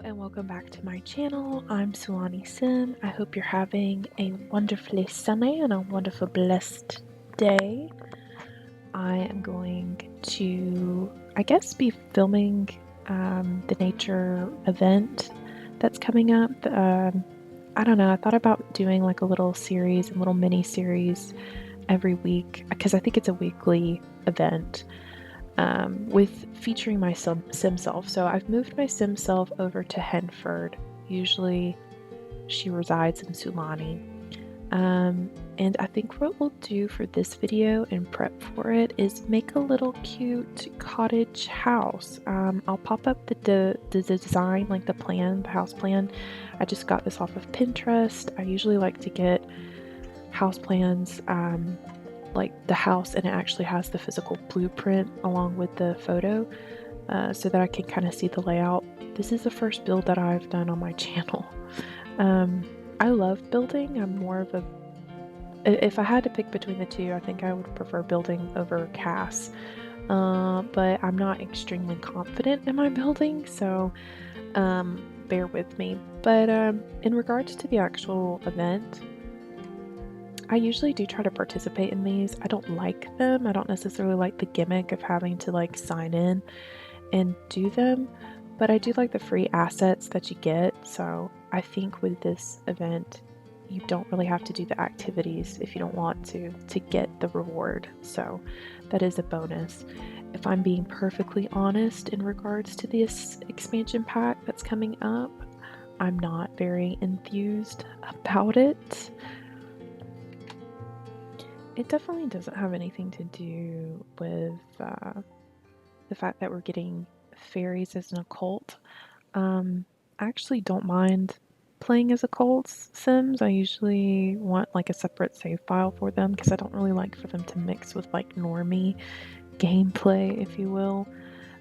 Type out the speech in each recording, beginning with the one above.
and welcome back to my channel. I'm Sulani Sim. I hope you're having a wonderfully sunny and a wonderful blessed day. I am going to, I guess, be filming the nature event that's coming up. I don't know, I thought about doing like a little series, a little mini series every week because I think it's a weekly event with featuring my sim self. So I've moved my sim self over to Henford. Usually she resides in Sulani. And I think what we'll do for this video and prep for it is make a little cute cottage house. I'll pop up the design, like the plan, the house plan. I just got this off of Pinterest. I usually like to get house plans like the house, and it actually has the physical blueprint along with the photo so that I can kind of see the layout. This is the first build that I've done on my channel. I love building. I'm more of a, if I had to pick between the two, I think I would prefer building over CAS. But I'm not extremely confident in my building, so bear with me. But in regards to the actual event, I usually do try to participate in these. I don't like them. I don't necessarily like the gimmick of having to like sign in and do them, but I do like the free assets that you get. So I think with this event, you don't really have to do the activities if you don't want to get the reward. So that is a bonus. If I'm being perfectly honest in regards to this expansion pack that's coming up, I'm not very enthused about it. It definitely doesn't have anything to do with the fact that we're getting fairies as an occult. I actually don't mind playing as occults sims. I usually want like a separate save file for them because I don't really like for them to mix with like normie gameplay, if you will.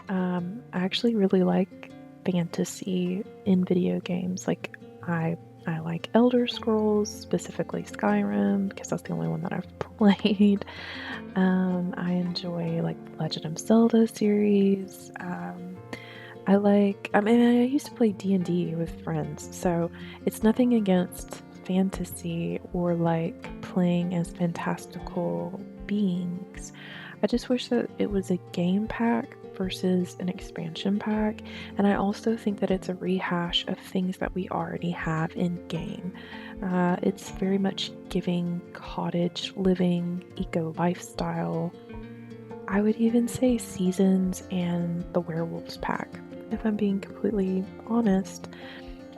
I actually really like fantasy in video games. Like I like Elder Scrolls, specifically Skyrim, because that's the only one that I've played. I enjoy like the Legend of Zelda series. I mean, I used to play D&D with friends, so it's nothing against fantasy or like playing as fantastical beings. I just wish that it was a game pack versus an expansion pack, and I also think that it's a rehash of things that we already have in game. It's very much giving cottage living, eco lifestyle. I would even say seasons and the werewolves pack. If I'm being completely honest,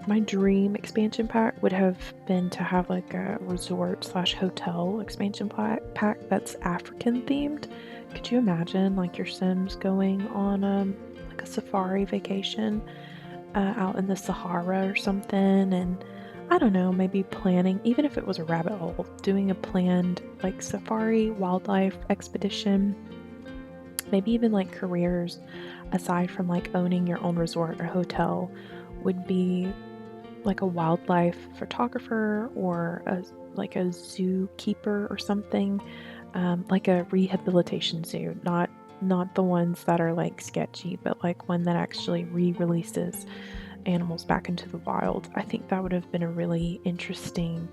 my dream expansion pack would have been to have like a resort slash hotel expansion pack that's African themed. Could you imagine like your Sims going on like a safari vacation out in the Sahara or something, and I don't know, maybe planning, even if it was a rabbit hole, doing a planned like safari wildlife expedition, maybe even like careers aside from like owning your own resort or hotel would be like a wildlife photographer or like a zookeeper or something, like a rehabilitation zoo, not the ones that are like sketchy, but like one that actually re-releases animals back into the wild. I think that would have been a really interesting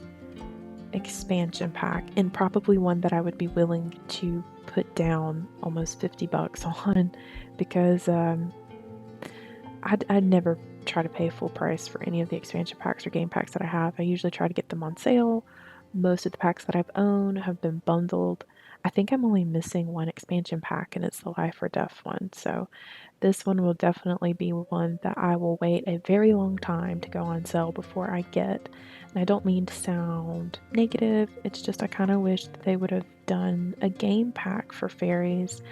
expansion pack, and probably one that I would be willing to put down almost 50 bucks on, because I'd never try to pay full price for any of the expansion packs or game packs that I have. I usually try to get them on sale. Most of the packs that I've owned have been bundled. I think I'm only missing one expansion pack, and it's the Life or Death one. So this one will definitely be one that I will wait a very long time to go on sale before I get. And I don't mean to sound negative, it's just I kind of wish that they would have done a game pack for fairies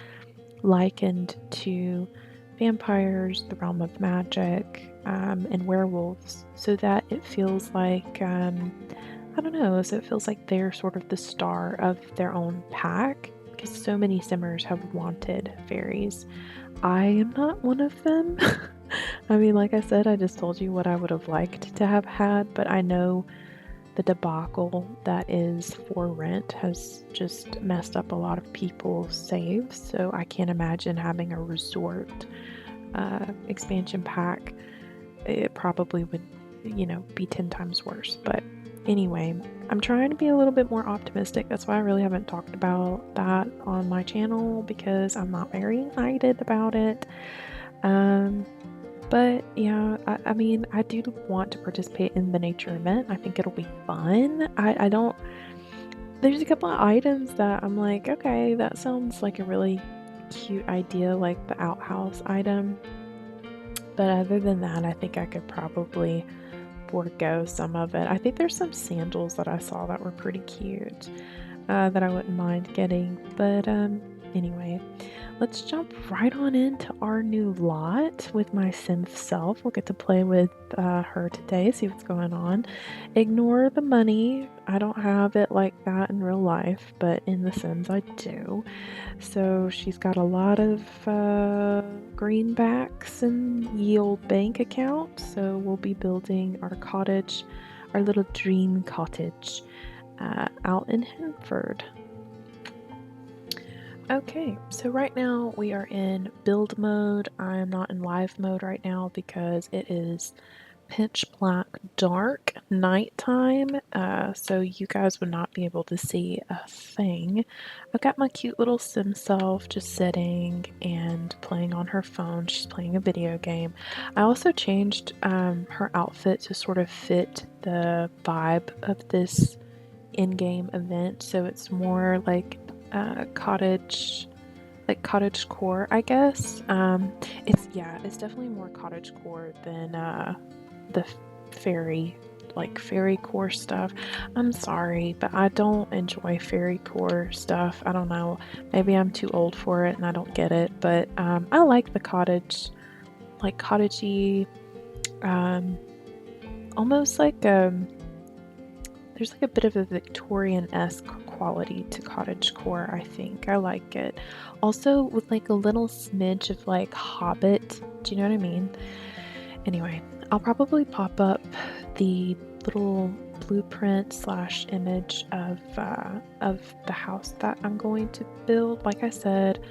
likened to vampires, the realm of magic, and werewolves, so that it feels like, I don't know, so it feels like they're sort of the star of their own pack, because so many simmers have wanted fairies. I am not one of them. I mean, like I said, I just told you what I would have liked to have had, but I know the debacle that is For Rent has just messed up a lot of people's saves, so I can't imagine having a resort expansion pack it probably would, be 10 times worse. But anyway, I'm trying to be a little bit more optimistic. That's why I really haven't talked about that on my channel, because I'm not very excited about it. But yeah, I mean, I do want to participate in the nature event. I think it'll be fun. I don't, there's a couple of items that I'm like, okay, that sounds like a really cute idea, like the outhouse item. But other than that, I think I could probably forego some of it. I think there's some sandals that I saw that were pretty cute, that I wouldn't mind getting. But anyway, let's jump right on into our new lot with my synth self. We'll get to play with her today, see what's going on. Ignore the money. I don't have it like that in real life, but in The Sims I do. So she's got a lot of greenbacks and yield bank accounts. So we'll be building our cottage, our little dream cottage, out in Henford. Okay, so right now we are in build mode. I am not in live mode right now because it is pitch black dark nighttime, so you guys would not be able to see a thing. I've got my cute little sim self just sitting and playing on her phone. She's playing a video game. I also changed her outfit to sort of fit the vibe of this in-game event, so it's more like cottage core, I guess. It's definitely more cottage core than the fairy core stuff. I'm sorry, but I don't enjoy fairy core stuff. I don't know, maybe I'm too old for it and I don't get it, but I like the cottage, like cottagey, almost like there's like a bit of a Victorian-esque quality to cottagecore, I think. I like it. Also with like a little smidge of like Hobbit. Do you know what I mean? Anyway, I'll probably pop up the little blueprint slash image of the house that I'm going to build. Like I said,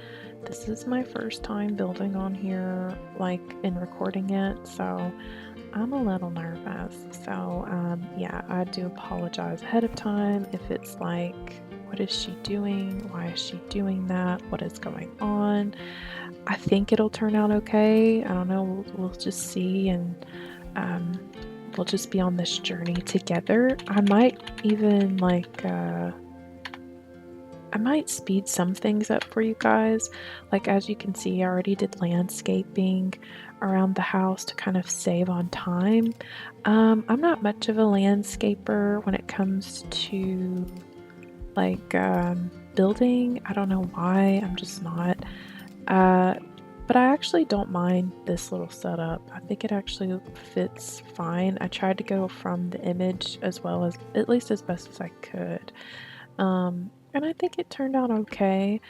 this is my first time building on here, like in recording it, so I'm a little nervous. So yeah, I do apologize ahead of time if it's like, what is she doing? Why is she doing that? What is going on? I think it'll turn out okay. I don't know, we'll just see, and we'll just be on this journey together. I might even like I might speed some things up for you guys. Like, as you can see, I already did landscaping around the house to kind of save on time. I'm not much of a landscaper when it comes to like building. I don't know why, I'm just not. But I actually don't mind this little setup. I think it actually fits fine. I tried to go from the image as well as, at least as best as I could. And I think it turned out okay.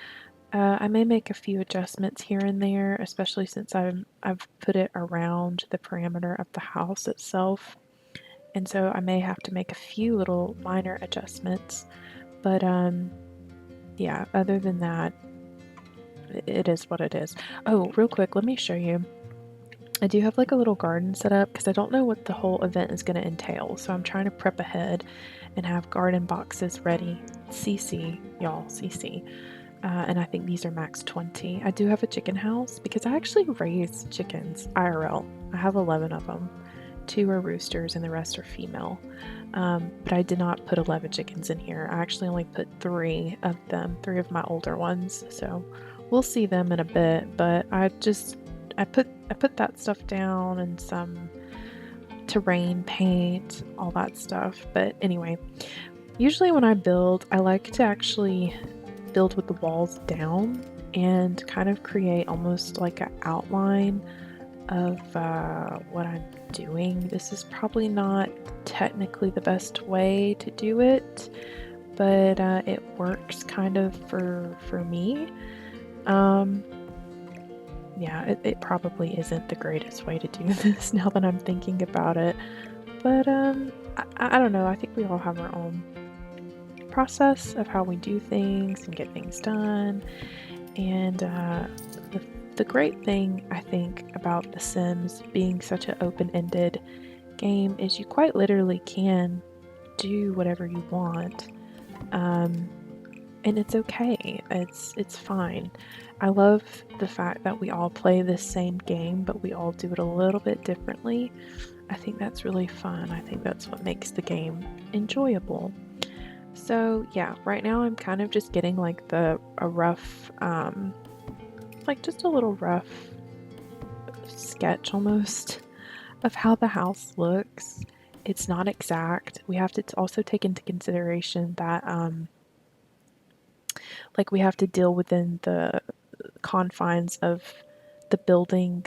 I may make a few adjustments here and there, especially since I've put it around the parameter of the house itself. And so I may have to make a few little minor adjustments. But yeah, other than that, it is what it is. Oh, real quick, let me show you. I do have like a little garden set up because I don't know what the whole event is going to entail. So I'm trying to prep ahead and have garden boxes ready. CC, y'all, CC. And I think these are max 20. I do have a chicken house because I actually raise chickens IRL. I have 11 of them. 2 are roosters and the rest are female. But I did not put 11 chickens in here. I actually only put 3 of them, 3 of my older ones. So we'll see them in a bit, but I put that stuff down and some terrain paint, all that stuff. But anyway, usually when I build, I like to actually build with the walls down and kind of create almost like an outline of what I'm doing. This is probably not technically the best way to do it, but it works kind of for me. Yeah, it probably isn't the greatest way to do this now that I'm thinking about it, but I don't know, I think we all have our own process of how we do things and get things done, and the the great thing I think about The Sims being such an open-ended game is you quite literally can do whatever you want. And it's okay. It's fine. I love the fact that we all play the same game, but we all do it a little bit differently. I think that's really fun. I think that's what makes the game enjoyable. So yeah, right now I'm kind of just getting like a rough, like just a little rough sketch almost of how the house looks. It's not exact. We have to also take into consideration that like we have to deal within the confines of the building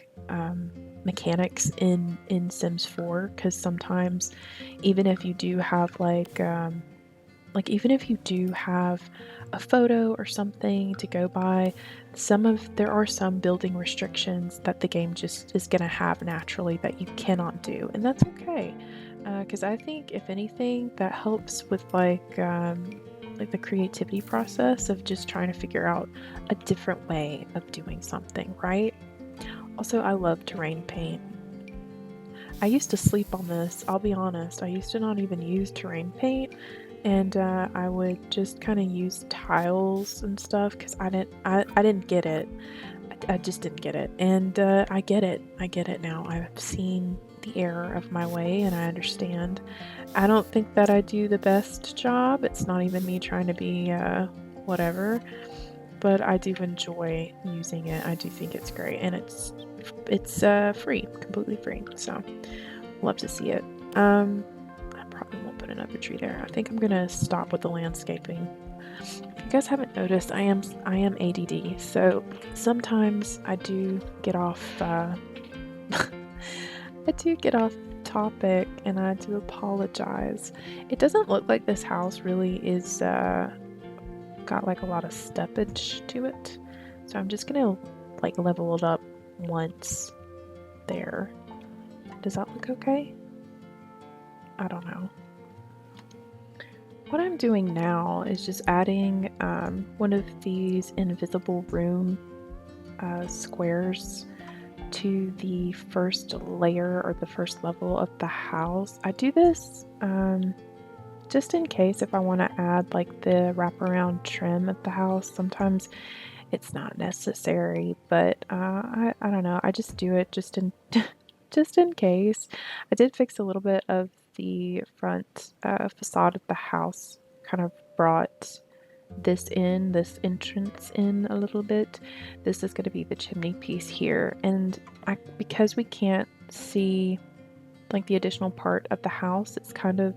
mechanics in Sims 4, because sometimes even if you do have like even if you do have a photo or something to go by, there are some building restrictions that the game just is going to have naturally that you cannot do, and that's okay. Because I think if anything, that helps with like the creativity process of just trying to figure out a different way of doing something, right? Also, I love terrain paint. I used to sleep on this, I'll be honest. I used to not even use terrain paint, and I would just kind of use tiles and stuff because I didn't get it. I just didn't get it, and I get it. I get it now. I've seen the error of my way, and I understand. I don't think that I do the best job. It's not even me trying to be whatever, but I do enjoy using it. I do think it's great, and it's free, completely free. So love to see it. I probably won't put another tree there. I think I'm gonna stop with the landscaping. If you guys haven't noticed, I am ADD, so sometimes I do get off. I do get off topic, and I do apologize. It doesn't look like this house really is got like a lot of steppage to it, so I'm just gonna like level it up once there. Does that look okay? I don't know. What I'm doing now is just adding one of these invisible room squares to the first layer or the first level of the house. I do this just in case if I want to add like the wraparound trim of the house. Sometimes it's not necessary, but I don't know. I just do it just in just in case. I did fix a little bit of the front facade of the house. Kind of brought this entrance in a little bit. This is going to be the chimney piece here, and because we can't see like the additional part of the house, it's kind of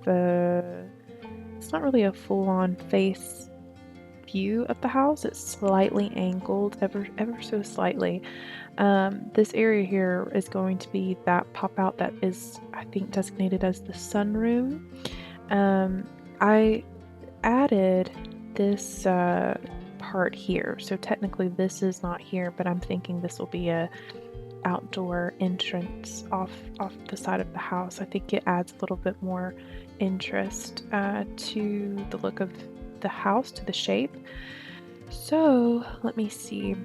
it's not really a full-on face view of the house. It's slightly angled, ever so slightly. This area here is going to be that pop out that is, I think, designated as the sunroom. I added this part here, so technically this is not here, but I'm thinking this will be a outdoor entrance off the side of the house. I think it adds a little bit more interest to the look of the house, to the shape. So let me see.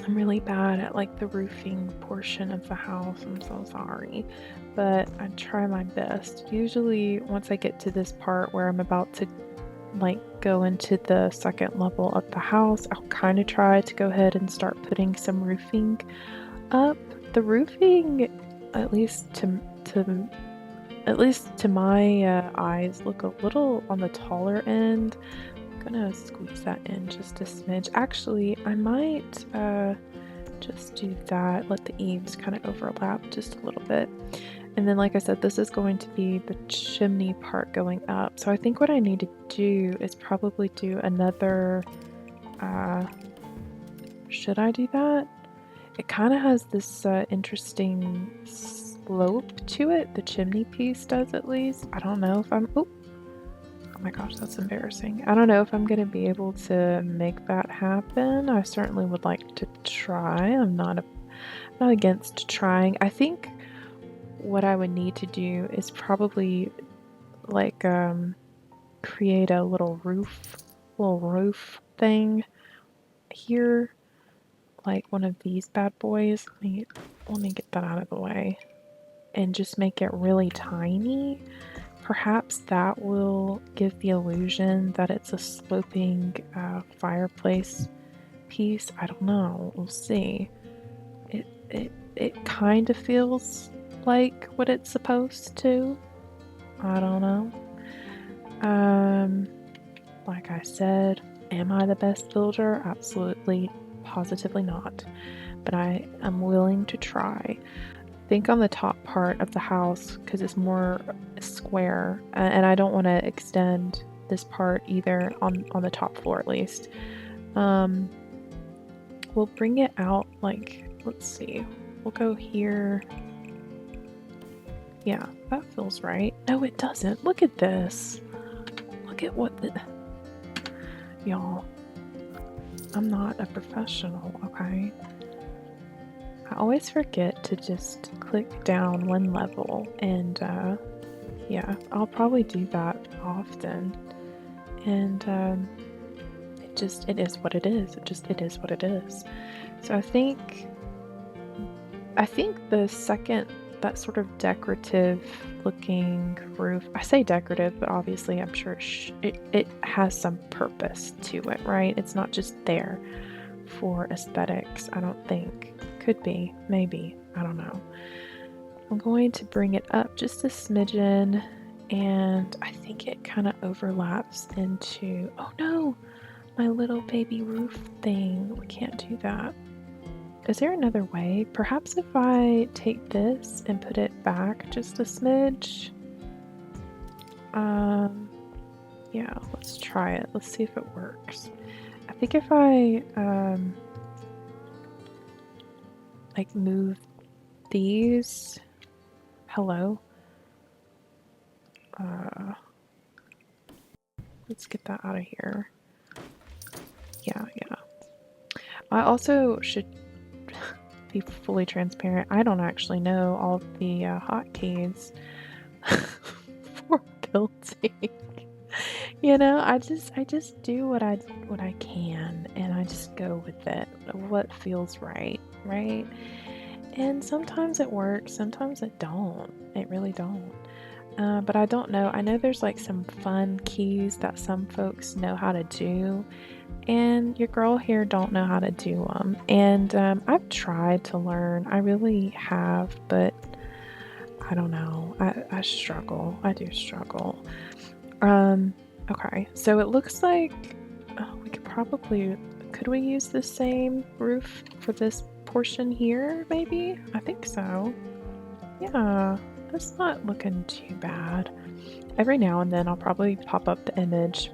I'm really bad at like the roofing portion of the house. I'm so sorry, but I try my best. Usually once I get to this part where I'm about to like go into the second level of the house, I'll kind of try to go ahead and start putting some roofing up. The roofing, at least to my eyes, look a little on the taller end. I'm gonna squeeze that in just a smidge. Actually, I might just do that, let the eaves kind of overlap just a little bit. And then, like I said, this is going to be the chimney part going up. So I think what I need to do is probably do another, should I do that? It kind of has this interesting slope to it. The chimney piece does, at least. I don't know if I'm, oh my gosh, that's embarrassing. I don't know if I'm going to be able to make that happen. I certainly would like to try. I'm not against trying. I think what I would need to do is probably like create a little roof thing here, like one of these bad boys. Let me get that out of the way and just make it really tiny. Perhaps that will give the illusion that it's a sloping fireplace piece. I don't know. We'll see. It kind of feels like what it's supposed to. I don't know. Like I said, am I the best builder? Absolutely, positively not. But I am willing to try. Think on the top part of the house because it's more square, and I don't want to extend this part either on the top floor at least. We'll bring it out like, let's see, we'll go here. Yeah, that feels right. No, it doesn't. Look at this. Look at what the... Y'all, I'm not a professional, okay? I always forget to just click down one level, and yeah, I'll probably do that often. And it is what it is. It is what it is. So I think the second, that sort of decorative looking roof, I say decorative, but obviously I'm sure it has some purpose to it, right? It's not just there for aesthetics, I don't think. Could be, maybe, I don't know. I'm going to bring it up just a smidgen, and I think it kind of overlaps into, oh no, my little baby roof thing. We can't do that. Is there another way? Perhaps if I take this and put it back just a smidge? Yeah, let's try it. Let's see if it works. I think if I, like move these, hello? Let's get that out of here. Yeah. I also should be fully transparent. I don't actually know all of the hotkeys for building. You know, I just do what I can, and I just go with it. What feels right, right? And sometimes it works, sometimes it don't. It really don't. But I don't know. I know there's like some fun keys that some folks know how to do, and your girl here don't know how to do them. And I've tried to learn. I really have, but I don't know. I struggle. I do struggle. Okay, so it looks like we could we use the same roof for this portion here, maybe? I think so. Yeah, that's not looking too bad. Every now and then I'll probably pop up the image,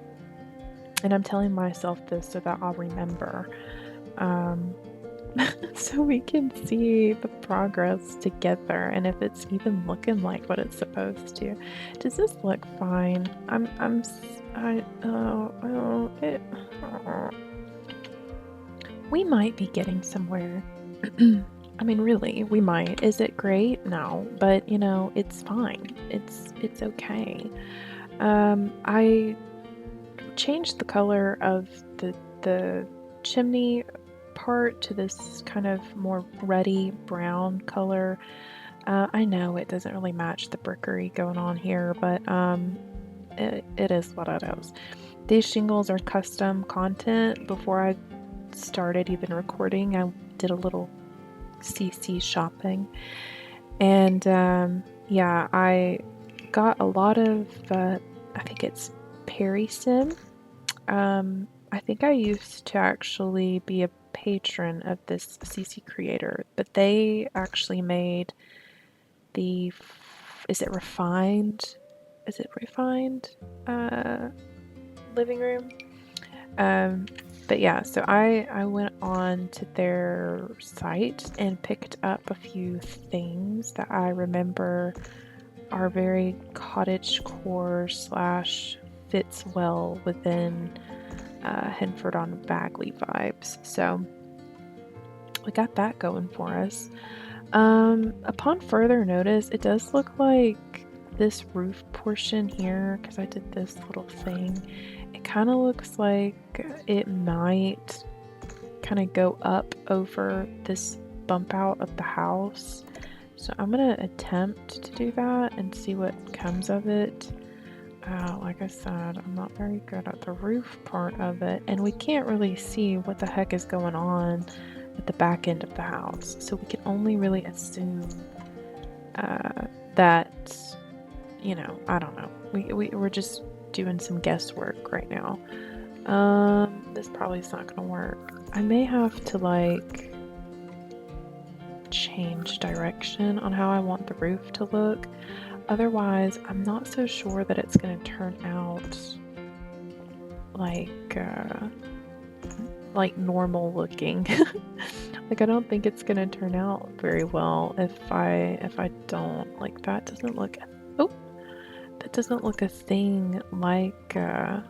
and I'm telling myself this so that I'll remember. So we can see the progress together, and if it's even looking like what it's supposed to. Does this look fine? We might be getting somewhere. I mean, really, we might. Is it great? No, but you know, it's fine. It's okay. I changed the color of the chimney part to this kind of more ruddy brown color. I know it doesn't really match the brickery going on here, but it is what it is. These shingles are custom content. Before I started even recording, I did a little CC shopping, and yeah, I got a lot of I think it's Perry Sim. I think I used to actually be a patron of this CC creator, but they actually made the, is it refined? Is it refined living room? But yeah, so I went on to their site and picked up a few things that I remember are very cottagecore / fits well within Henford on Bagley vibes. So we got that going for us. Upon further notice, it does look like this roof portion here, because I did this little thing, it kind of looks like it might kind of go up over this bump out of the house. So I'm gonna attempt to do that and see what comes of it. Like I said, I'm not very good at the roof part of it, and we can't really see what the heck is going on at the back end of the house. So we can only really assume that, you know, I don't know. We're just doing some guesswork right now. This probably is not gonna work. I may have to like change direction on how I want the roof to look. Otherwise, I'm not so sure that it's gonna turn out like normal looking. Like I don't think it's gonna turn out very well if I don't. Like that doesn't look that doesn't look a thing like the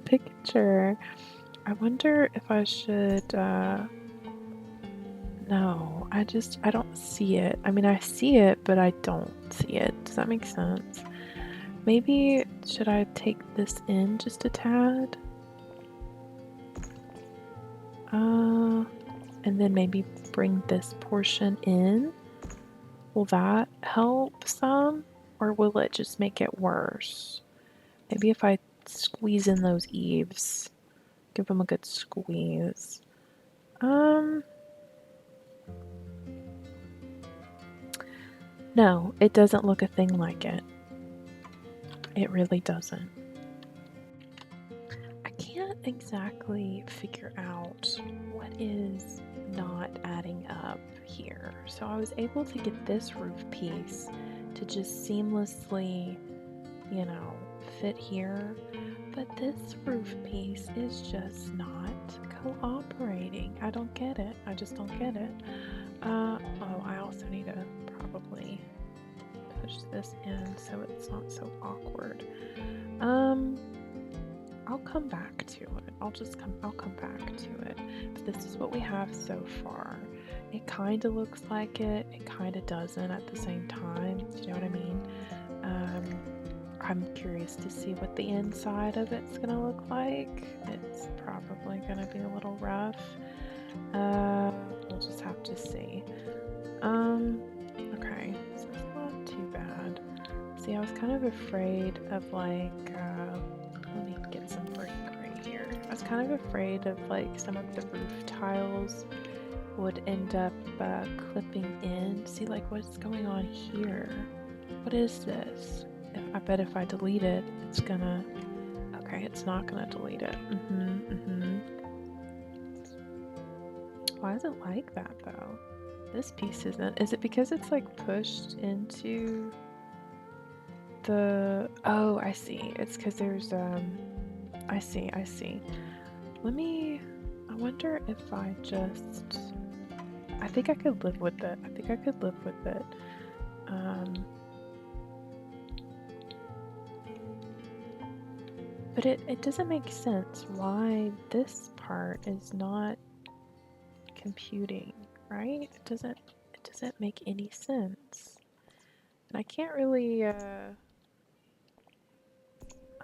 picture. I wonder if I should no, I don't see it. I mean, I see it, but I don't see it. Does that make sense? Maybe should I take this in just a tad? And then maybe bring this portion in. Will that help some? Or will it just make it worse? Maybe if I squeeze in those eaves, give them a good squeeze. No, it doesn't look a thing like it. It really doesn't. I can't exactly figure out what is not adding up here. So I was able to get this roof piece to just seamlessly, you know, fit here, but this roof piece is just not cooperating. I don't get it. I just don't get it. Oh, I also need to probably push this in so it's not so awkward. I'll come back to it. I'll come back to it. But this is what we have so far. It kind of looks like it. It kind of doesn't at the same time. Do you know what I mean? I'm curious to see what the inside of it's gonna look like. It's probably gonna be a little rough. We'll just have to see. Okay, so it's not too bad. See, I was kind of afraid of like, let me get some brick right here. I was kind of afraid of like some of the roof tiles would end up clipping in. See, like what's going on here? What is this? I bet if I delete it, it's gonna, okay, it's not gonna delete it. Why is it like that though? This piece isn't. Is it because it's like pushed into the, oh, I see. It's because there's, I see. Let me, I wonder if I just, I think I could live with it. But it doesn't make sense why this part is not computing, right? It doesn't make any sense. And I can't really, I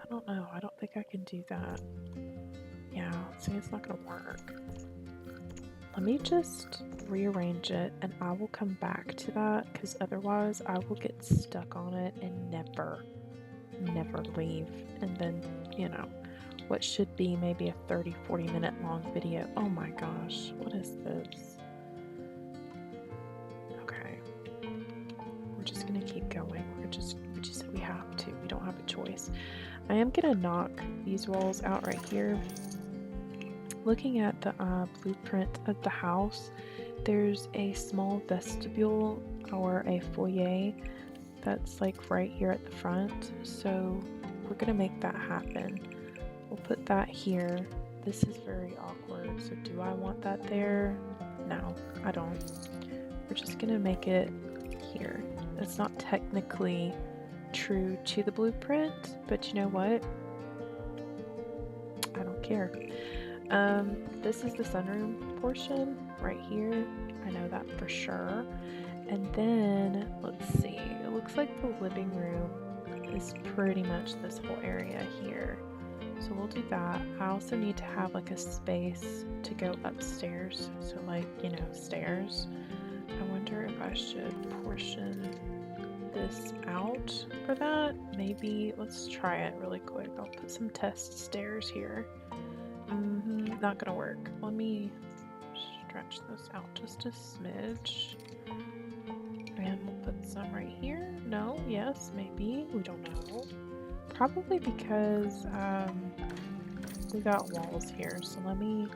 don't know. I don't think I can do that. Yeah, see, it's not gonna work. Let me just rearrange it and I will come back to that because otherwise I will get stuck on it and never leave. And then, you know, what should be maybe a 30-40 minute long video. Oh my gosh, what is this? Okay. We're just gonna keep going. We have to. We don't have a choice. I am gonna knock these walls out right here. Looking at the blueprint of the house, there's a small vestibule or a foyer that's like right here at the front. So we're gonna make that happen. We'll put that here. This is very awkward. So do I want that there? No, I don't. We're just gonna make it here. It's not technically true to the blueprint, but you know what? I don't care. This is the sunroom portion right here. I know that for sure. And then, let's see, it looks like the living room is pretty much this whole area here. So we'll do that. I also need to have like a space to go upstairs. So like, you know, stairs. I wonder if I should portion this out for that. Maybe let's try it really quick. I'll put some test stairs here. Not gonna work. Let me stretch this out just a smidge. And we'll put some right here. No, yes, maybe. We don't know. Probably because we got walls here. So let me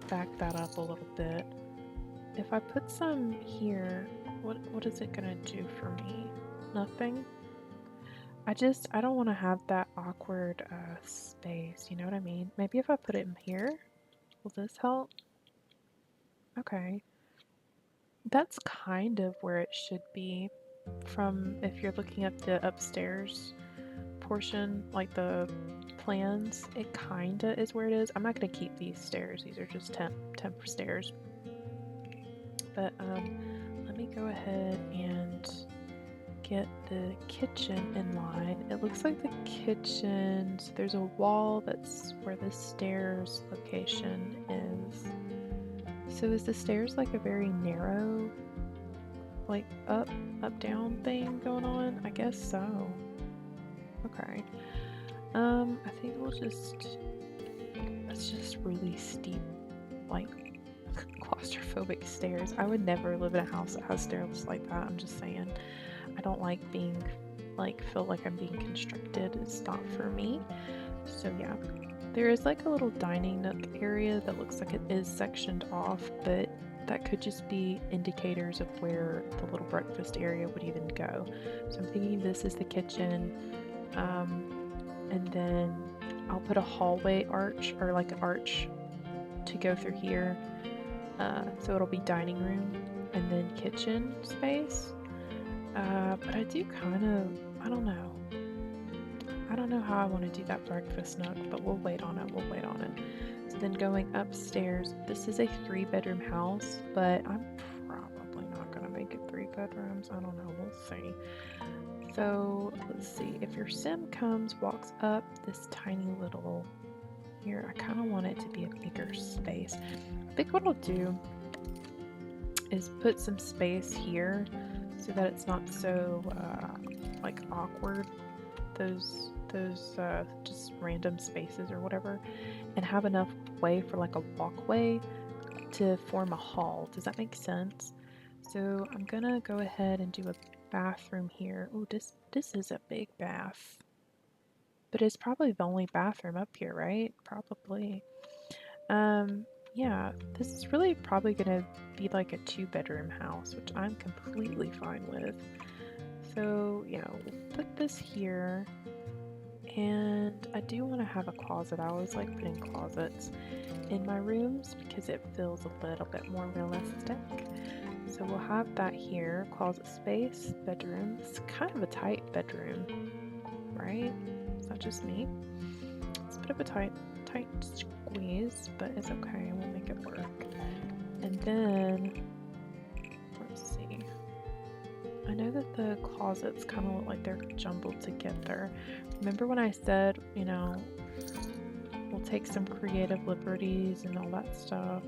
back that up a little bit. If I put some here, what is it gonna do for me? Nothing? I don't want to have that awkward space, you know what I mean? Maybe if I put it in here, will this help? Okay. That's kind of where it should be from if you're looking at the upstairs portion, like the plans, it kinda is where it is. I'm not gonna keep these stairs, these are just temp stairs. But let me go ahead and get the kitchen in line. It looks like the kitchen, so there's a wall that's where the stairs location is. So is the stairs like a very narrow, like up, down thing going on? I guess so. Okay. I think it's just really steep, like claustrophobic stairs. I would never live in a house that has stairs like that. I'm just saying. I don't like being, feel like I'm being constricted. It's not for me. So yeah. There is like a little dining nook area that looks like it is sectioned off, but that could just be indicators of where the little breakfast area would even go. So I'm thinking this is the kitchen, and then I'll put a hallway arch, or like an arch to go through here. So it'll be dining room and then kitchen space. But I do kind of, I don't know. I don't know how I want to do that breakfast nook, but we'll wait on it. We'll wait on it. So then going upstairs, this is a 3-bedroom house, but I'm probably not going to make it 3 bedrooms. I don't know. We'll see. So let's see. If your sim walks up this tiny little here, I kind of want it to be a bigger space. I think what I'll do is put some space here so that it's not so like awkward. Those just random spaces or whatever, and have enough way for like a walkway to form a hall. Does that make sense? So I'm gonna go ahead and do a bathroom here. Oh, this is a big bath, but it's probably the only bathroom up here, right? Probably. Yeah, this is really probably gonna be like a 2-bedroom house, which I'm completely fine with. So yeah, we'll put this here. And I do want to have a closet. I always like putting closets in my rooms because it feels a little bit more realistic. So we'll have that here. Closet space, bedroom. It's kind of a tight bedroom, right? It's not just me. It's a bit of a tight squeeze, but it's okay. We'll make it work. And then, let's see. I know that the closets kind of look like they're jumbled together. Remember when I said, you know, we'll take some creative liberties and all that stuff?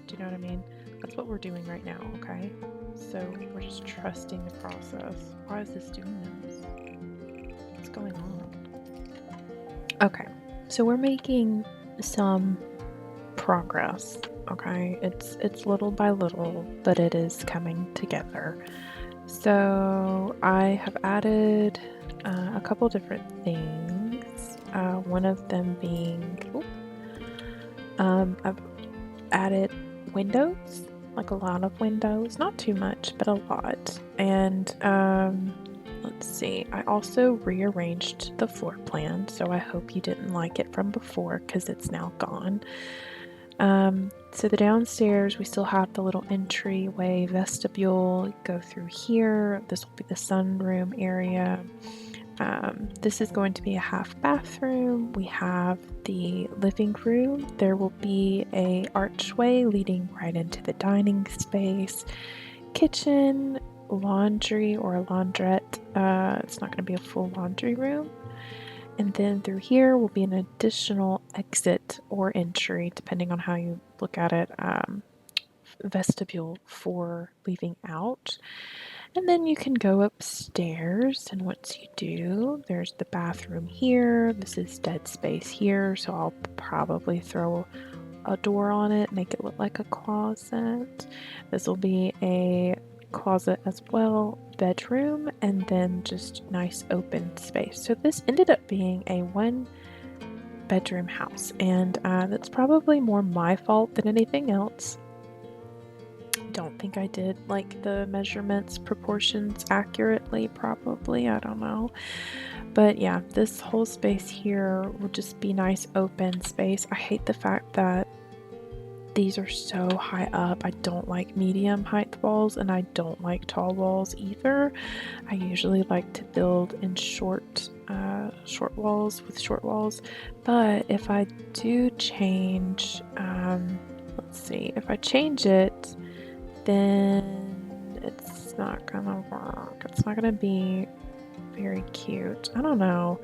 Do you know what I mean? That's what we're doing right now, okay? So we're just trusting the process. Why is this doing this? What's going on? Okay, so we're making some progress, okay? It's little by little, but it is coming together. So I have added a couple different things. One of them being, I've added windows, like a lot of windows, not too much, but a lot. And let's see, I also rearranged the floor plan, so I hope you didn't like it from before because it's now gone. So the downstairs, we still have the little entryway vestibule. Go through here. This will be the sunroom area. This is going to be a half bathroom. We have the living room. There will be a archway leading right into the dining space. Kitchen, laundry or a laundrette. It's not going to be a full laundry room. And then through here will be an additional exit or entry, depending on how you look at it, vestibule for leaving out. And then you can go upstairs, and once you do, there's the bathroom here. This is dead space here, so I'll probably throw a door on it, make it look like a closet. This will be a closet as well, bedroom, and then just nice open space. So this ended up being a 1-bedroom house, and that's probably more my fault than anything else. Don't think I did like the measurements, proportions accurately, probably, I don't know. But yeah, this whole space here will just be nice open space. I hate the fact that these are so high up. I don't like medium height walls, and I don't like tall walls either. I usually like to build in short walls with short walls. But if I do change, let's see, if I change it, then it's not gonna work. It's not gonna be very cute. I don't know.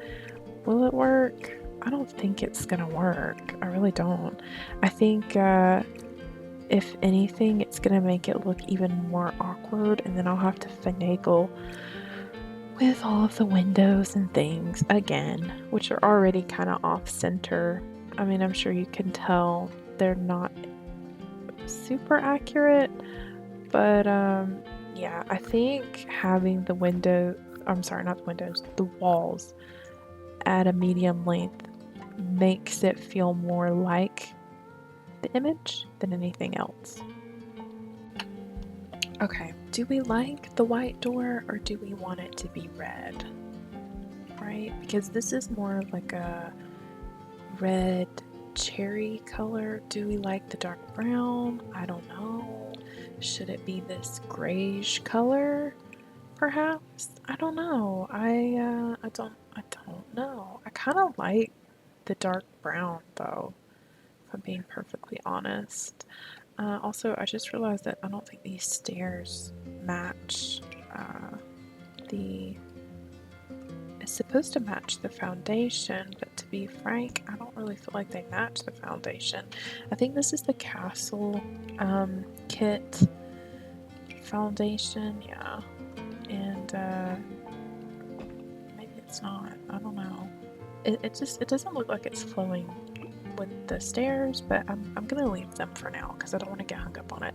Will it work? I don't think it's gonna work. I really don't. I think if anything, it's gonna make it look even more awkward, and then I'll have to finagle with all of the windows and things again, which are already kind of off center. I mean, I'm sure you can tell they're not super accurate, but yeah, I think having the walls at a medium length makes it feel more like the image than anything else. Okay, do we like the white door or do we want it to be red? Right? Because this is more of like a red cherry color. Do we like the dark brown? I don't know. Should it be this grayish color? Perhaps? I don't know. I don't know. I kind of like the dark brown though, if I'm being perfectly honest. Also, I just realized that I don't think these stairs match the... It's supposed to match the foundation, but to be frank, I don't really feel like they match the foundation. I think this is the Castle kit foundation, yeah. And maybe it's not. I don't know. It doesn't look like it's flowing with the stairs, but I'm gonna leave them for now because I don't want to get hung up on it.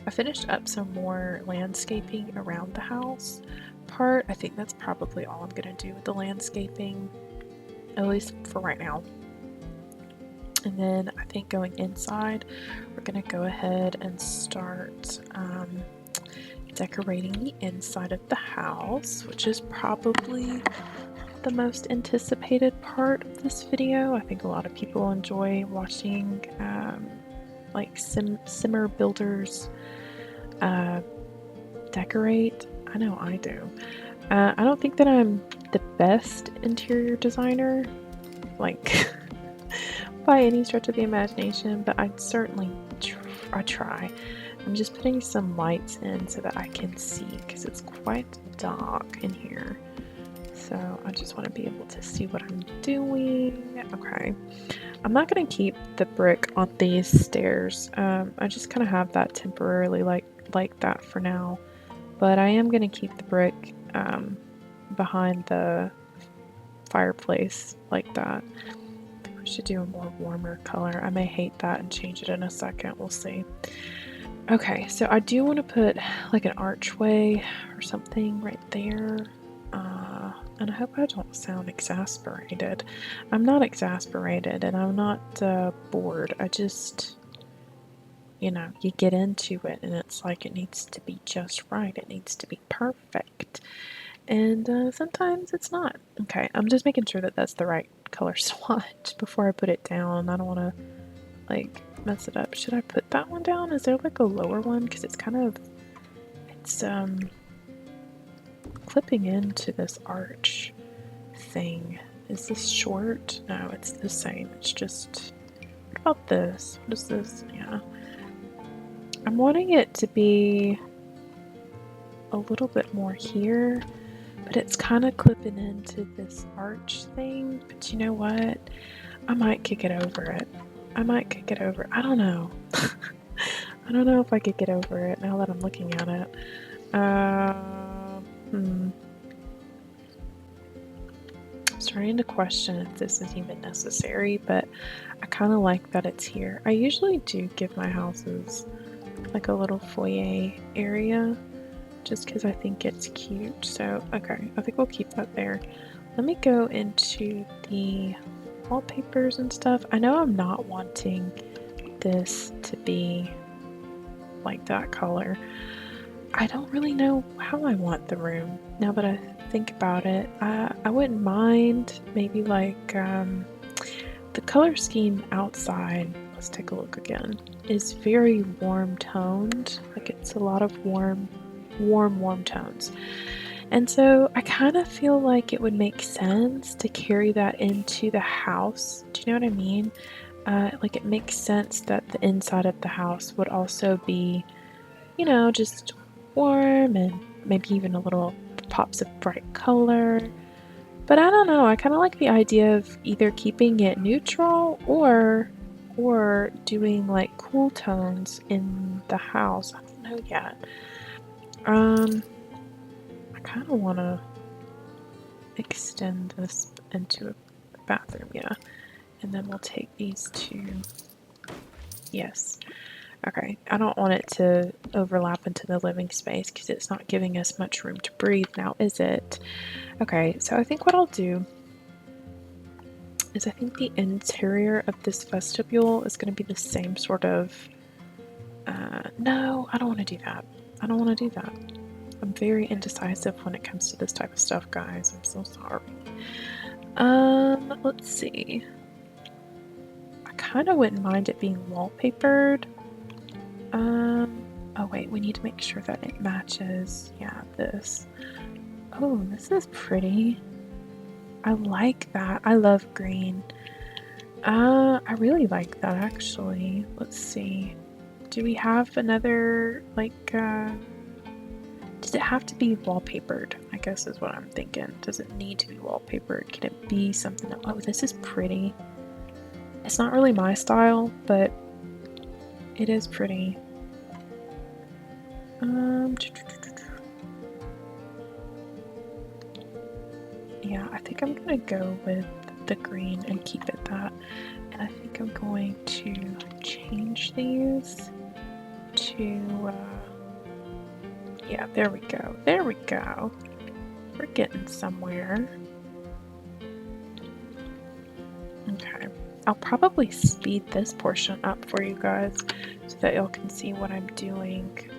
I finished up some more landscaping around the house part. I think that's probably all I'm gonna do with the landscaping, at least for right now. And then I think going inside, we're gonna go ahead and start decorating the inside of the house, which is probably the most anticipated part of this video. I think a lot of people enjoy watching like simmer builders decorate. I know I do. I don't think that I'm the best interior designer, like by any stretch of the imagination, but I certainly try. I'm just putting some lights in so that I can see because it's quite dark in here. So I just want to be able to see what I'm doing. Okay. I'm not going to keep the brick on these stairs. I just kind of have that temporarily like that for now. But I am going to keep the brick behind the fireplace like that. I think we should do a more warmer color. I may hate that and change it in a second. We'll see. Okay, so I do want to put like an archway or something right there. And I hope I don't sound exasperated. I'm not exasperated and I'm not bored. I just, you know, you get into it and it's like it needs to be just right. It needs to be perfect. And sometimes it's not. Okay, I'm just making sure that that's the right color swatch before I put it down. I don't want to like mess it up. Should I put that one down? Is there like a lower one? Because it's kind of, it's clipping into this arch thing. Is this short? No, it's the same. It's just, what about this? What is this? Yeah. I'm wanting it to be a little bit more here. but it's kind of clipping into this arch thing. But you know what? I might kick it over it. I might kick it over. I don't know. I don't know if I could get over it now that I'm looking at it. I'm starting to question if this is even necessary, but I kind of like that it's here. I usually do give my houses like a little foyer area just because I think it's cute. So, okay, I think we'll keep that there. Let me go into the wallpapers and stuff. I know I'm not wanting this to be like that color. I don't really know how I want the room now that I think about it. I wouldn't mind maybe like the color scheme outside. Let's take a look again. Is very warm toned. Like it's a lot of warm tones. And so I kind of feel like it would make sense to carry that into the house. Do you know what I mean? Like it makes sense that the inside of the house would also be, you know, just warm and maybe even a little pops of bright color. But I don't know, I kind of like the idea of either keeping it neutral or doing like cool tones in the house. I don't know yet. I kind of want to extend this into a bathroom, yeah. And then we'll take these two. Yes. Okay, I don't want it to overlap into the living space because it's not giving us much room to breathe now, is it? Okay, so I think what I'll do is I think the interior of this vestibule is going to be the same sort of... no, I don't want to do that. I don't want to do that. I'm very indecisive when it comes to this type of stuff, guys. I'm so sorry. Let's see. I kind of wouldn't mind it being wallpapered. Oh wait, we need to make sure that it matches, yeah, this. Oh, this is pretty. I like that. I love green. I really like that actually. Let's see. Do we have another, like, does it have to be wallpapered? I guess is what I'm thinking. Does it need to be wallpapered? Can it be something that, oh, this is pretty. It's not really my style, but it is pretty. Yeah, I think I'm gonna go with the green and keep it that. And I think I'm going to change these to, yeah, there we go. There we go. We're getting somewhere. Okay. I'll probably speed this portion up for you guys so that y'all can see what I'm doing.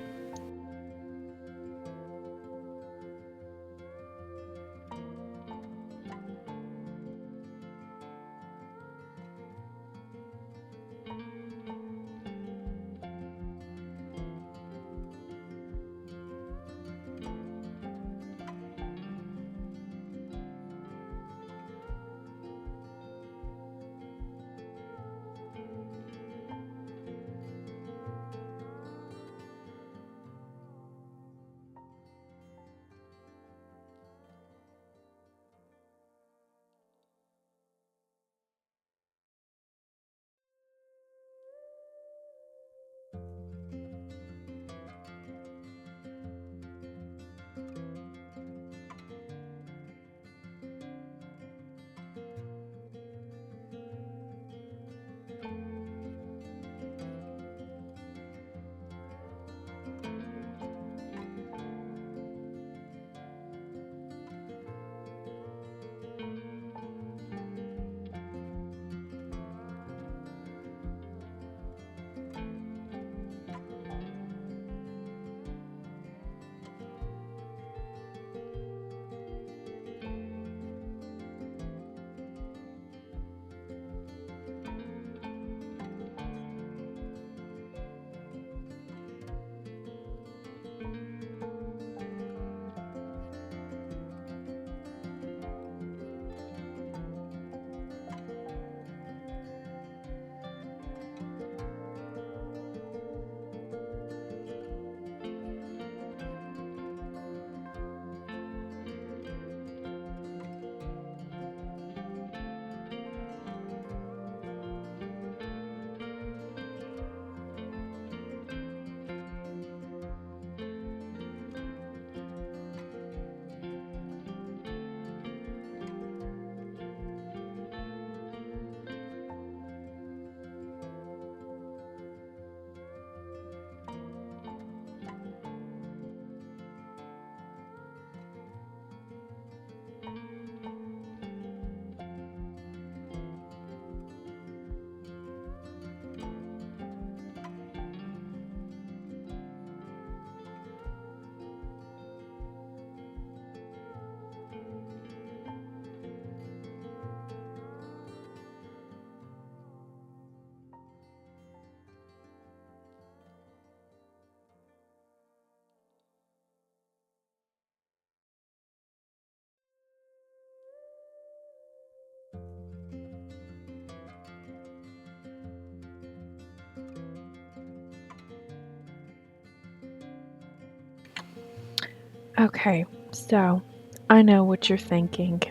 Okay, so I know what you're thinking.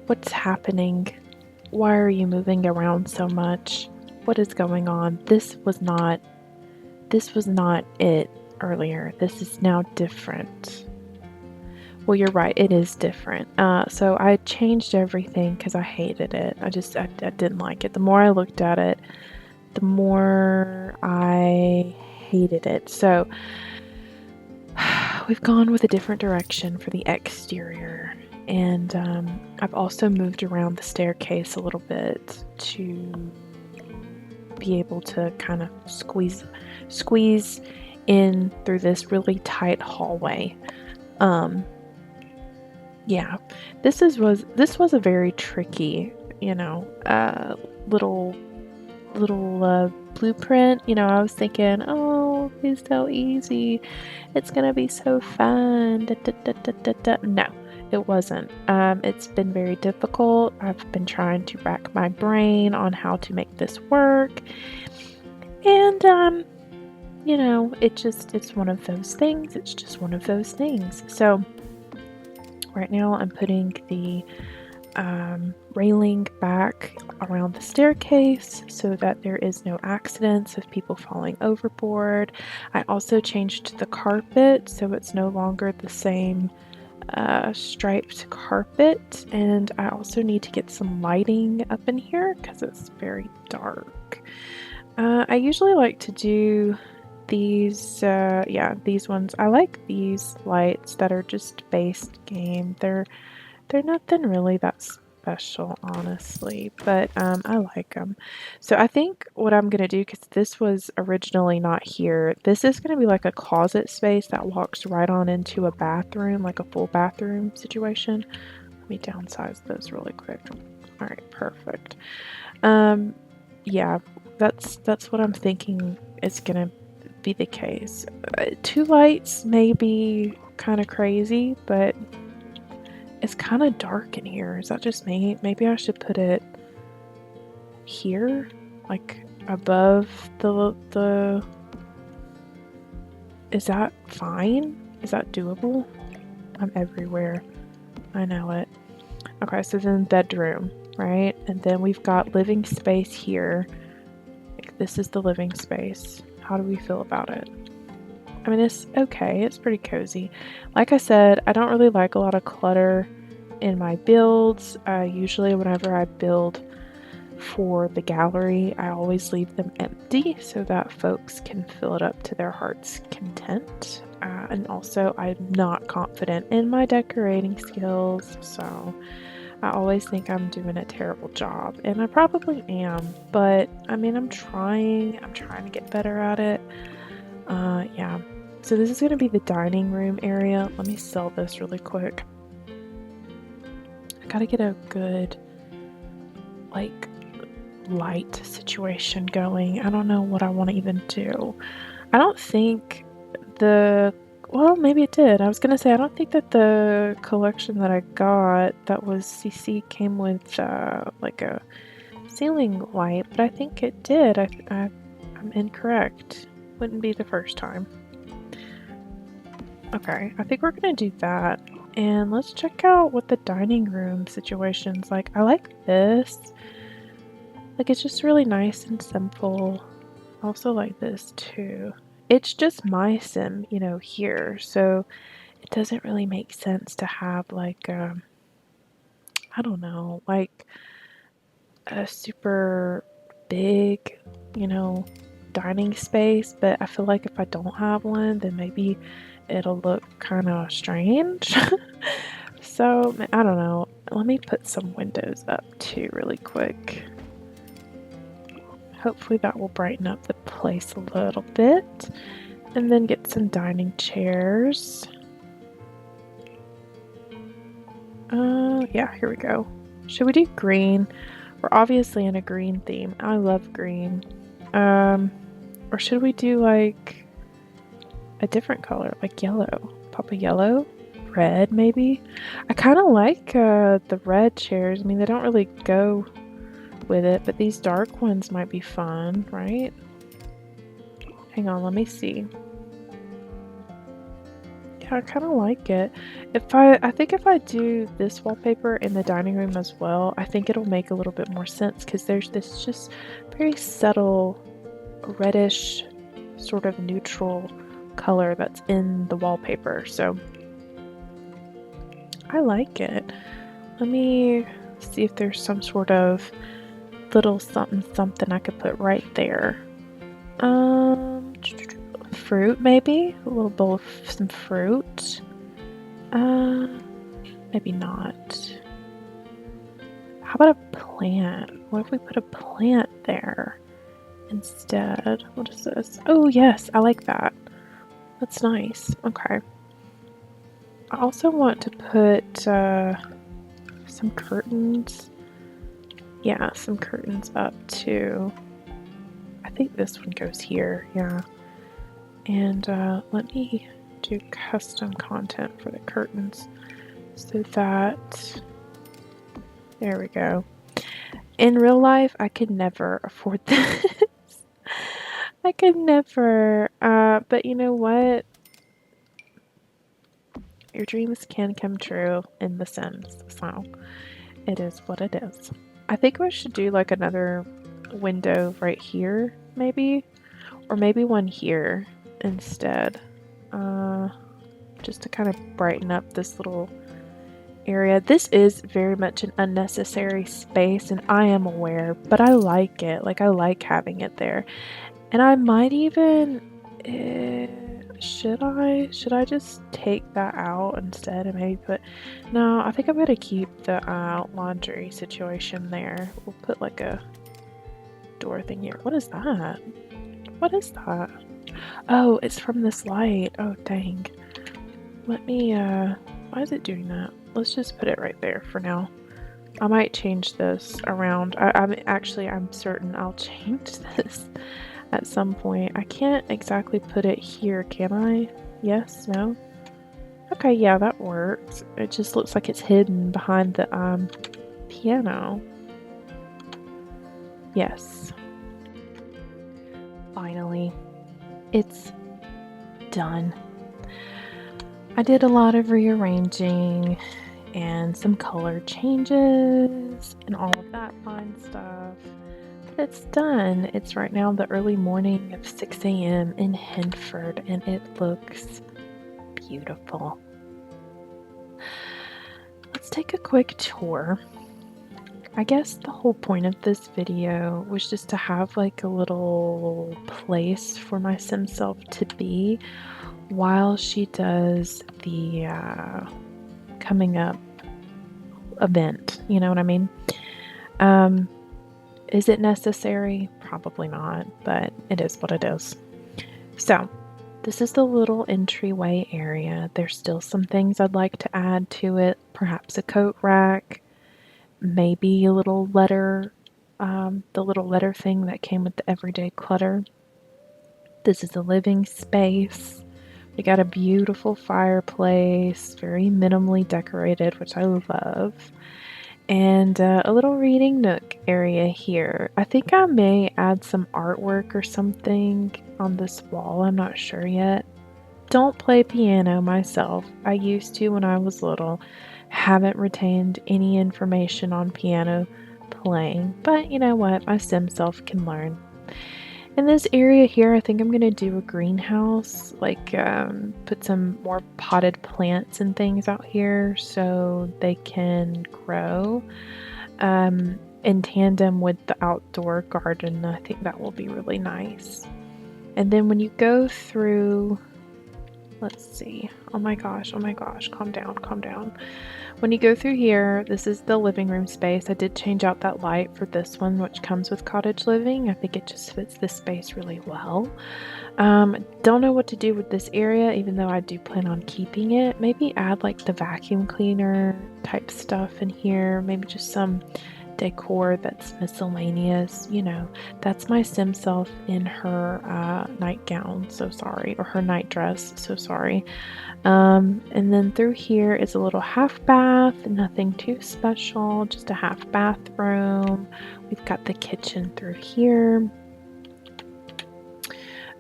What's happening? Why are you moving around so much? What is going on? This was not it earlier. This is now different. Well, you're right, it is different. So I changed everything because I hated it. I didn't like it. The more I looked at it, the more I hated it. So we've gone with a different direction for the exterior. And I've also moved around the staircase a little bit to be able to kind of squeeze in through this really tight hallway. Yeah, this was a very tricky, little blueprint. I was thinking, oh, it's so easy. It's gonna be so fun. Da, da, da, da, da, da. No, it wasn't. It's been very difficult. I've been trying to rack my brain on how to make this work. And, it's one of those things. It's just one of those things. So, right now I'm putting the railing back around the staircase so that there is no accidents of people falling overboard. I also changed the carpet so it's no longer the same striped carpet, and I also need to get some lighting up in here because it's very dark. I usually like to do these, these ones. I like these lights that are just based game. They're nothing really that special, honestly, but I like them. So I think what I'm gonna do, because this was originally not here, this is gonna be like a closet space that walks right on into a bathroom, like a full bathroom situation. Let me downsize those really quick. All right, perfect. Yeah, that's what I'm thinking is gonna be the case. Two lights may be kind of crazy, but it's kind of dark in here. Is that just me? Maybe I should put it here, like above the. Is that fine? Is that doable? I'm everywhere. I know it. Okay, so then bedroom, right? And then we've got living space here. Like, this is the living space. How do we feel about it? I mean, it's okay. It's pretty cozy. Like I said, I don't really like a lot of clutter in my builds. Usually whenever I build for the gallery, I always leave them empty so that folks can fill it up to their heart's content. And also, I'm not confident in my decorating skills, so I always think I'm doing a terrible job, and I probably am, but I mean, I'm trying to get better at it. Yeah. So this is going to be the dining room area. Let me sell this really quick. I gotta get a good, like, light situation going. I don't know what I want to even do. I don't think well, maybe it did. I was gonna say, I don't think that the collection that I got that was CC came with, like a ceiling light, but I think it did. I'm incorrect. Wouldn't be the first time. Okay, I think we're gonna do that. And let's check out what the dining room situation's like. I like this. Like, it's just really nice and simple. I also like this too. It's just my sim, here. So it doesn't really make sense to have like, I don't know, like a super big, dining space. But I feel like if I don't have one, then maybe it'll look kind of strange. So, I don't know. Let me put some windows up too really quick. Hopefully that will brighten up the place a little bit. And then get some dining chairs. Yeah, here we go. Should we do green? We're obviously in a green theme. I love green. Or should we do like a different color, like yellow? Pop a yellow? Red, maybe? I kind of like the red chairs. I mean, they don't really go with it, but these dark ones might be fun, right? Hang on, let me see. Yeah, I kind of like it. I think if I do this wallpaper in the dining room as well, I think it'll make a little bit more sense because there's this just very subtle reddish sort of neutral color that's in the wallpaper. So I like it. Let me see if there's some sort of little something something I could put right there. Fruit maybe? A little bowl of some fruit. Maybe not. How about a plant? What if we put a plant there instead? What is this? Oh yes, I like that. That's nice. Okay. I also want to put some curtains. Yeah, some curtains up too. I think this one goes here, yeah. And let me do custom content for the curtains so that, there we go. In real life, I could never afford this. I could never, but you know what? Your dreams can come true in The Sims, so it is what it is. I think we should do like another window right here, maybe, or maybe one here instead, just to kind of brighten up this little area. This is very much an unnecessary space, and I am aware, but I like it. Like, I like having it there. And I might even, should I just take that out instead and maybe put, no, I think I'm gonna keep the laundry situation there. We'll put like a door thing here. What is that? What is that? Oh, it's from this light. Oh, dang. Let me, why is it doing that? Let's just put it right there for now. I might change this around. I'm certain I'll change this at some point. I can't exactly put it here, can I? Yes? No? Okay, yeah, that works. It just looks like it's hidden behind the piano. Yes. Finally. It's done. I did a lot of rearranging and some color changes and all of that fun stuff. But it's done. It's right now the early morning of 6 a.m. in Henford, and it looks beautiful. Let's take a quick tour. I guess the whole point of this video was just to have like a little place for my sim self to be while she does the coming up event, you know what I mean? Is it necessary? Probably not, but it is what it is. So, this is the little entryway area. There's still some things I'd like to add to it, perhaps a coat rack, maybe a little letter, the little letter thing that came with the everyday clutter. This is a living space. We got a beautiful fireplace, very minimally decorated, which I love. And a little reading nook area here. I think I may add some artwork or something on this wall. I'm not sure yet. Don't play piano myself. I used to when I was little. Haven't retained any information on piano playing. But you know what? My sim self can learn. In this area here, I think I'm going to do a greenhouse, like put some more potted plants and things out here so they can grow in tandem with the outdoor garden. I think that will be really nice. And then when you go through, let's see, oh my gosh, calm down, calm down. When you go through here, this is the living room space. I did change out that light for this one, which comes with cottage living. I think it just fits this space really well. Don't know what to do with this area, even though I do plan on keeping it. Maybe add like the vacuum cleaner type stuff in here. Maybe just some decor that's miscellaneous. You know, that's my sim self in her nightgown, so sorry, or her night dress, so sorry. And then through here is a little half bath, nothing too special, just a half bathroom. We've got the kitchen through here.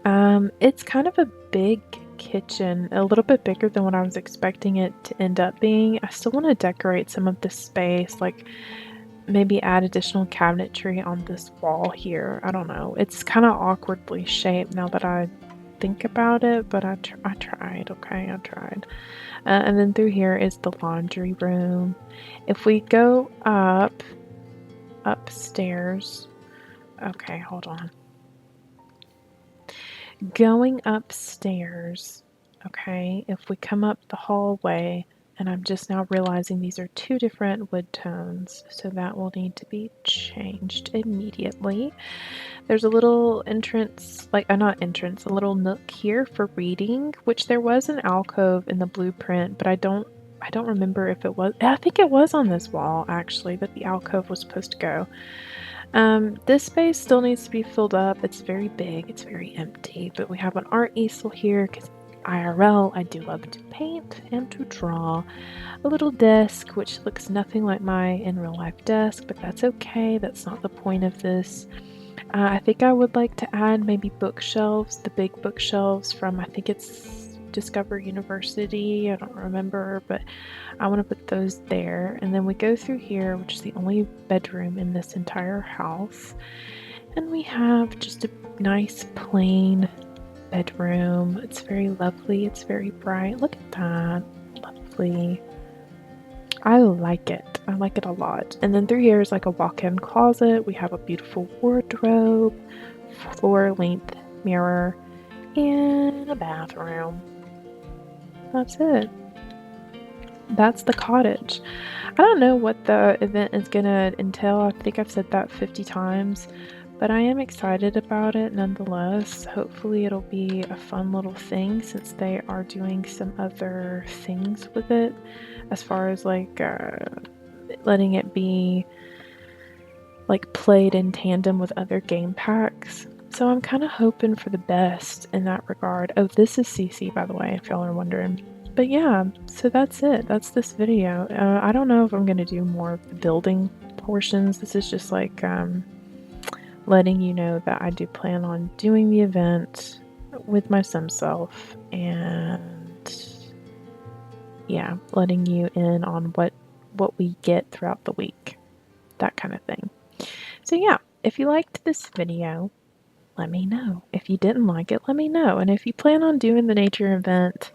It's kind of a big kitchen, a little bit bigger than what I was expecting it to end up being. I still want to decorate some of this space, like maybe add additional cabinetry on this wall here. I don't know. It's kind of awkwardly shaped now that I think about it, but I tried, okay? I tried. And then through here is the laundry room. If we go upstairs, okay, hold on. Going upstairs, okay, if we come up the hallway, and I'm just now realizing these are two different wood tones, so that will need to be changed immediately. There's a little entrance, like not entrance, a little nook here for reading, which there was an alcove in the blueprint, but I don't remember if it was. I think it was on this wall actually that the alcove was supposed to go. This space still needs to be filled up. It's very big, it's very empty, but we have an art easel here because IRL, I do love to paint and to draw. A little desk, which looks nothing like my in real life desk, but that's okay. That's not the point of this. I think I would like to add maybe bookshelves, the big bookshelves from, I think it's Discover University, I don't remember, but I want to put those there. And then we go through here, which is the only bedroom in this entire house. And we have just a nice plain bedroom. It's very lovely. It's very bright. Look at that. Lovely. I like it. I like it a lot. And then through here is like a walk-in closet. We have a beautiful wardrobe, floor-length mirror, and a bathroom. That's it. That's the cottage. I don't know what the event is gonna entail. I think I've said that 50 times, but I am excited about it nonetheless. Hopefully it'll be a fun little thing since they are doing some other things with it as far as like letting it be like played in tandem with other game packs. So I'm kind of hoping for the best in that regard. Oh, this is CC, by the way, if y'all are wondering. But yeah, so that's it. That's this video. I don't know if I'm going to do more of the building portions. This is just like letting you know that I do plan on doing the event with my sim self, and yeah, letting you in on what we get throughout the week, that kind of thing. So yeah, if you liked this video, let me know. If you didn't like it, let me know. And if you plan on doing the nature event,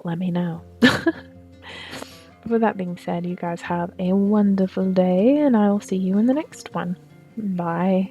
let me know. With that being said, you guys have a wonderful day, and I will see you in the next one. Bye.